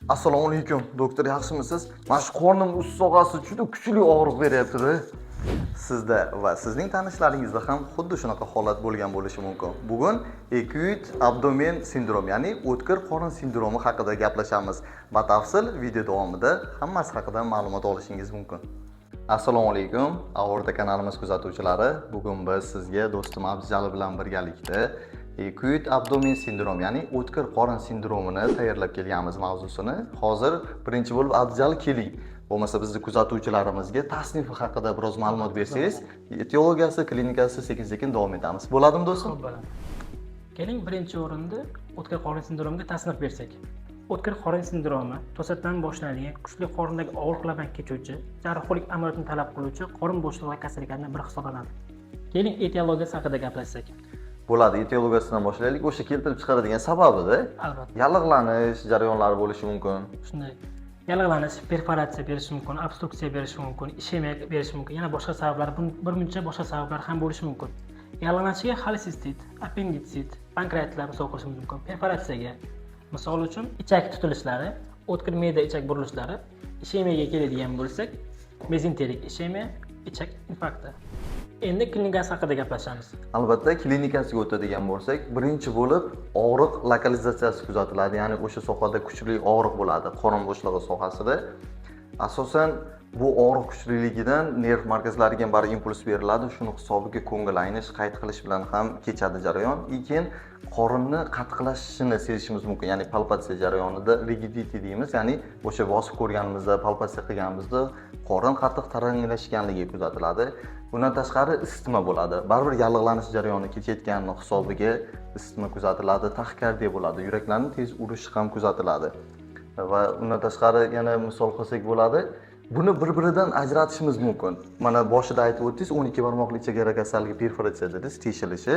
Assalomu alaykum, doktor, yaxshimisiz? Mana shu qornim ust sohasi juda kuchli og'riq beryapti-da. Sizda va sizning tanishlaringizda ham xuddi shunaqa holat bo'lgan bo'lishi mumkin. Bugun acute abdomen sindromi, ya'ni o'tkir qorin sindromi haqida gaplashamiz. Batafsil video davomida hammasi haqida ma'lumot olishingiz mumkin. Assalomu alaykum, Aorta kanalimiz kuzatuvchilari. Bugun biz sizga do'stim Abdujali bilan birgalikda acute abdomen sindromi, ya'ni o'tkir qorin sindromini tayyorlab kelganmiz mavzusini. Hozir birinchi bo'lib Abdujali keling. Bo'lmasa bizni kuzatuvchilarimizga tasnifi haqida biroz ma'lumot bersangiz, etiologiyasi, klinikasi sekin-sekin davom etamiz. Bo'ladimi do'stim? Bo'ladi. Keling, birinchi o'rinda o'tkir qorin sindromiga tasnif bersak. O'tkir qorin sindromi to'satdan boshlanadigan, kuchli qorindagi og'riqlardan kechuvchi, jarrohlik amaliyotini talab qiluvchi qorin bo'shlig'i kasalliklaridan biri hisoblanadi. Keling, etiologiyasi haqida gaplashsak. Bo'ladi, etiologiyasidan boshlaylik. O'sha keltirib chiqaradigan sababida Albatta. yallig'lanish jarayonlari bo'lishi mumkin. Shunday. Yallig'lanish, perforatsiya berishi mumkin, obstruksiya berishi mumkin, ishemiya berishi mumkin. Yana boshqa sabablar, birmuncha boshqa sabablar ham bo'lishi mumkin. Yallig'lanishga xolesistit, appenditsit, pankreatitlar misol qilishimiz mumkin. Perforatsiyaga, misol uchun ichak tutilishlari, o'tkir me'da ichak burilishlari, ishemiyaga keladigan bo'lsak, mezenterik ishemiya, ichak infarkti. Endi klinikasi haqida gaplashamiz. Albatta, klinikasiga o'tadigan bo'lsak, birinchi bo'lib og'riq lokalizatsiyasi kuzatiladi, ya'ni o'sha sohada kuchli og'riq bo'ladi, qorin bo'shlig'i sohasida. Asosan bu og'riq kuchliligidan nerv markazlariga bari impuls beriladi, shuni hisobiga ko'ngil aynish, qayt qilish bilan ham kechadi jarayon. Keyin qorinni qattiqlashishini sezishimiz mumkin, ya'ni palpatsiya jarayonida rigidity deymiz, ya'ni o'sha bosib ko'rganimizda, palpatsiya qilganimizda qorin qattiq taranglashganligi kuzatiladi. Bundan tashqari isitma bo'ladi. Baribir yallig'lanish jarayoni kechayotgani hisobiga isitma kuzatiladi, taxikardiya bo'ladi, yuraklarning tez urishi ham kuzatiladi. Va undan tashqari yana misol qilsak bo'ladi, buni bir-biridan ajratishimiz mumkin. Mana boshida aytib o'tdingiz, 12 barmoqli chegara kasalligi perforatsiya dedingiz, teshilishi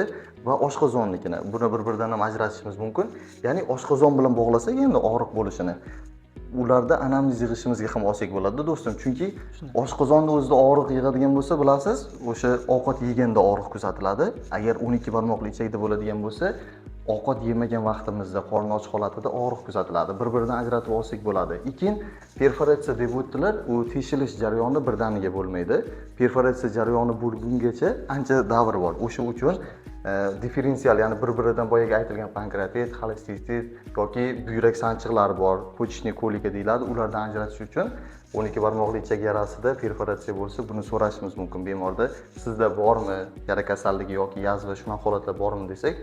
va oshqozonnikini. Buni bir-biridan ham ajratishimiz mumkin. Ya'ni oshqozon bilan bog'lasak endi og'riq bo'lishini, ularda anamniz yig'ishimizga ham oson bo'ladi do'stim, chunki oshqozonda o'zida og'riq yig'adigan bo'lsa, bilasiz, o'sha ovqat yeganda og'riq kuzatiladi. Agar 12 barmoqli ichakda bo'ladigan bo'lsa, ovqat yemagan vaqtimizda qorin och holatida og'riq kuzatiladi. Bir-biridan ajratib olsak bo'ladi. Keyin perforatsiya deb o'tdilar, u teshilish jarayoni birdaniga bo'lmaydi. Perforatsiya jarayoni bo'lgungacha ancha davr bor. O'sha uchun differensial, ya'ni bir-biridan boyaga aytilgan pankreatit, xolestistit yoki buyrak sanchiqlari bor, почечный kolika deyiladi. Ulardan ajratish uchun 12 barmoqli ichak yarasida perforatsiya bo'lsa, buni so'rashimiz mumkin bemorda. Sizda bormi yara kasalligi yoki yazva, shunaqa holatlar bormi desak,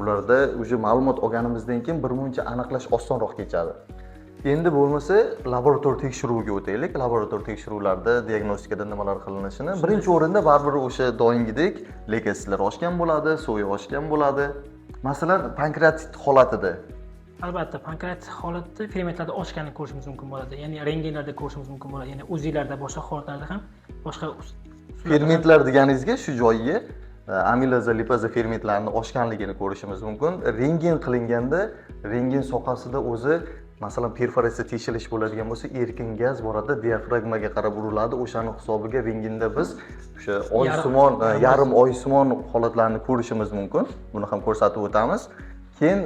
ularda o'sha ma'lumot olganimizdan keyin birmuncha aniqlash osonroq kechadi. Endi bo'lmasa laborator tekshiruviga o'taylik. Laborator tekshiruvlarda diagnostikada nimalar qilinishini. Birinchi o'rinda baribir o'sha doimgidek leykositlar oshgan bo'ladi, so'yi oshgan bo'ladi. Masalan, pankreatit holatida Albatta, pankreatit holatida fermentlarda oshganini ko'rishimiz mumkin bo'ladi. Ya'ni rentgenlarda ko'rishimiz mumkin bo'ladi. Ya'ni UZIlarda, boshqa holatlarda ham boshqa fermentlar deganingizga shu joyiga amiloza, lipoza fermentlarini oshganligini ko'rishimiz mumkin. Rentgen qilinganda rentgen sohasida o'zi, masalan, perforatsiya teshilish bo'ladigan bo'lsa, erkin gaz boradi, diafragmaga qarab uriladi. O'shaning hisobiga rentgenda biz o'sha oysimon, yarim oysimon holatlarni ko'rishimiz mumkin. Buni ham ko'rsatib o'tamiz. Keyin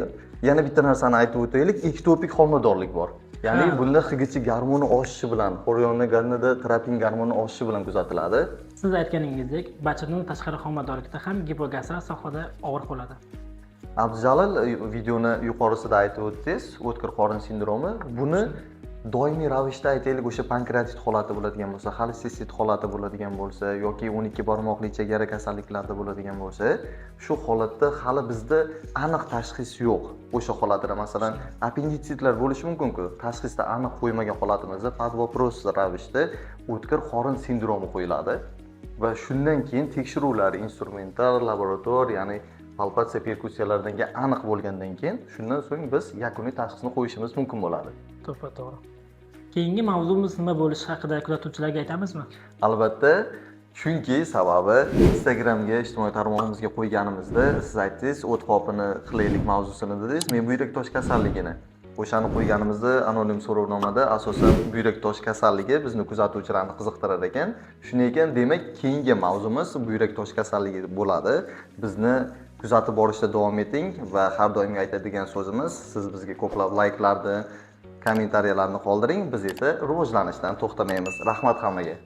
yana bitta narsani aytib o'taylik, ektopik homiladorlik bor. Ya'ni bunda HGC gormoni oshishi bilan, xorionogonida tropin gormoni oshishi bilan kuzatiladi. Siz aytganingizdek, bachadon tashqari homiladorlikda ham gipogastral sohada og'riq bo'ladi. Abdujalil videoni yuqorisida aytib o'tdingiz, o'tkir qorin sindromi. Buni doimiy ravishda aytaylik, o'sha pankreatit holati bo'ladigan bo'lsa, xolestistit holati bo'ladigan bo'lsa yoki 12 barmoqli chegara kasalliklarda bo'ladigan bo'lsa, shu holatda hali bizda aniq tashxis yo'q. O'sha holatda masalan appenditsitlar bo'lishi mumkin-ku, tashxisda aniq qo'ymagan holatimizda podvoпрос ravishda o'tkir qorin sindromi qo'yiladi va shundan keyin tekshiruvlar instrumental, laborator, ya'ni palpatsiya, perkussiyalardan keyin aniq bo'lgandan keyin, shundan so'ng biz yakuniy tashxisni qo'yishimiz mumkin bo'ladi. To'g'ri. Keyingi mavzuimiz nima bo'lishi haqida kuzatuvchilarga aytamizmi? Albatta, chunki sababi Instagramga, ijtimoiy tarmog'imizga qo'yganimizda siz aytdingiz, o't qopini qilaylik mavzusini dedingiz, men buyrak tosh kasalligini. O'shani qo'yganimizda anonim so'rovnomada asosan buyrak tosh kasalligi bizni kuzatuvchilarni qiziqtirar ekan. Shunday ekan, demak, keyingi mavzumiz buyrak tosh kasalligi bo'ladi. Bizni kuzatib borishda davom eting va har doimgi aytadigan so'zimiz, siz bizga ko'plab layklarni, kommentariyalarni qoldiring. Biz esa rivojlanishdan to'xtamaymiz. Rahmat hammaga.